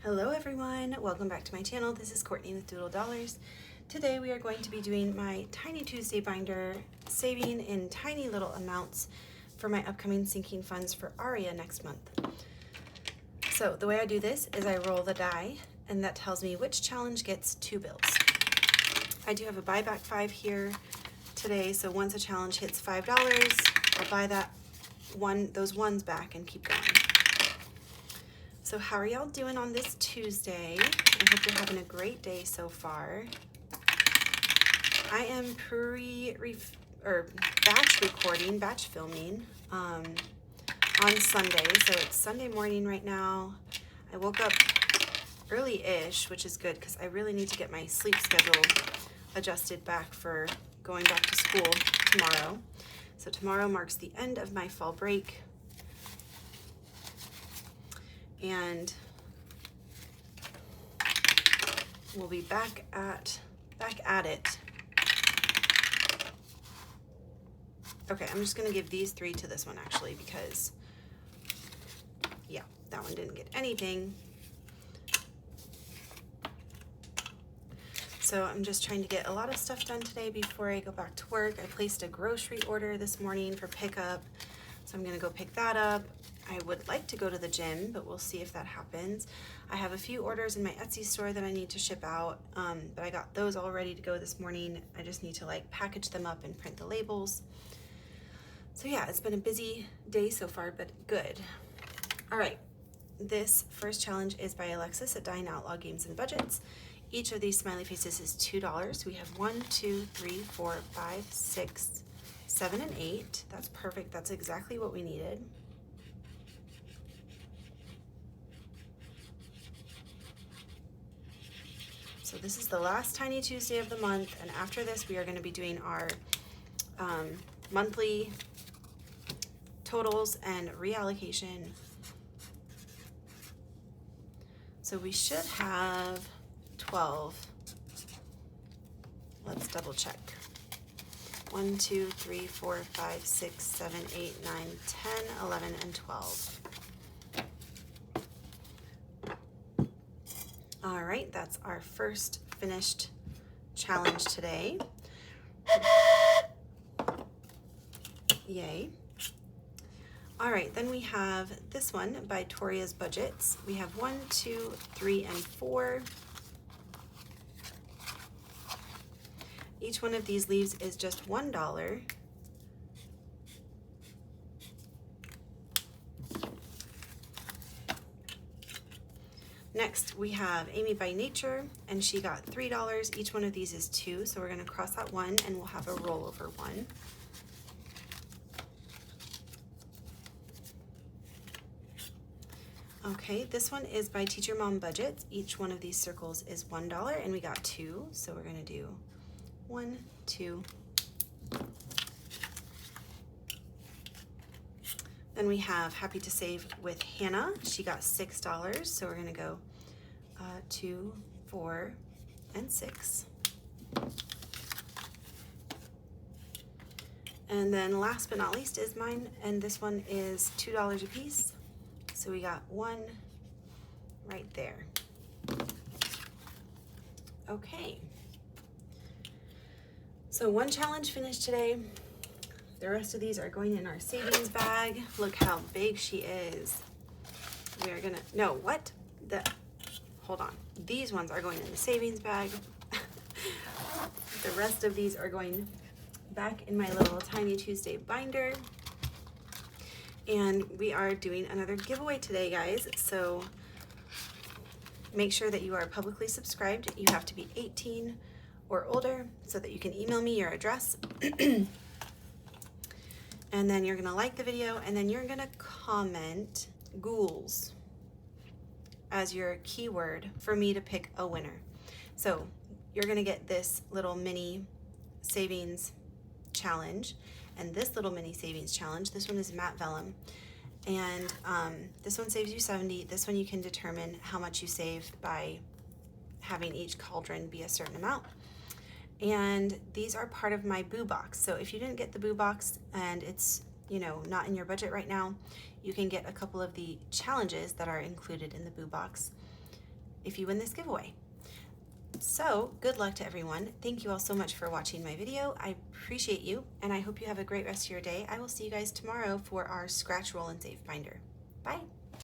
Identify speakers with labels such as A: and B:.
A: Hello everyone, welcome back to my channel. This is Courtney with Doodle Dollarz. Today we are going to be doing my Tiny Tuesday binder, saving in tiny little amounts for my upcoming sinking funds for Aria next month. So the way I do this is I roll the die, and that tells me which challenge gets 2 bills. I do have a buyback 5 here today, so once a challenge hits $5, I'll buy those ones back and keep going. So how are y'all doing on this Tuesday? I hope you're having a great day so far. I am batch filming on Sunday. So it's Sunday morning right now. I woke up early-ish, which is good because I really need to get my sleep schedule adjusted back for going back to school tomorrow. So tomorrow marks the end of my fall break. And we'll be back at it. Okay, I'm just gonna give these 3 to this one actually because yeah, that one didn't get anything. So I'm just trying to get a lot of stuff done today before I go back to work. I placed a grocery order this morning for pickup, so I'm gonna go pick that up. I would like to go to the gym, but we'll see if that happens. I have a few orders in my Etsy store that I need to ship out, but I got those all ready to go this morning. I just need to like package them up and print the labels. So yeah, it's been a busy day so far, but good. All right, this first challenge is by Alexis at Dying Outlaw Games and Budgets. Each of these smiley faces is $2. We have 1, 2, 3, 4, 5, 6, 7, and 8. That's perfect, that's exactly what we needed. So this is the last Tiny Tuesday of the month, and after this we are going to be doing our monthly totals and reallocation. So we should have 12. Let's double check. 1, 2, 3, 4, 5, 6, 7, 8, 9, 10, 11, and 12. All right, that's our first finished challenge today. Yay. All right, then we have this one by Toria's Budgets. We have 1, 2, 3, and 4. Each one of these leaves is just $1. Next, we have Amy by Nature, and she got $3. Each one of these is 2, so we're going to cross out 1, and we'll have a rollover 1. Okay, this one is by Teacher Mom Budgets. Each one of these circles is $1, and we got 2, so we're going to do 1, 2. Then we have Happy to Save with Hannah. She got $6, so we're going to go 2, 4, and 6. And then last but not least is mine, and this one is $2 a piece. So we got 1 right there. Okay. So 1 challenge finished today. The rest of these are going in our savings bag. Look how big she is. We are gonna, no, what? Hold on. These ones are going in the savings bag. The rest of these are going back in my little Tiny Tuesday binder. And we are doing another giveaway today, guys. So make sure that you are publicly subscribed. You have to be 18 or older so that you can email me your address. And then you're gonna like the video, and then you're gonna comment ghouls as your keyword for me to pick a winner. So you're gonna get this little mini savings challenge, and this little mini savings challenge, this one is matte vellum, and this one saves you 70. This one you can determine how much you saved by having each cauldron be a certain amount. And these are part of my boo box. So if you didn't get the boo box and it's, you know, not in your budget right now, you can get a couple of the challenges that are included in the boo box. if you win this giveaway. So good luck to everyone. Thank you all so much for watching my video. I appreciate you, and I hope you have a great rest of your day. I will see you guys tomorrow for our scratch, roll, and save binder. Bye.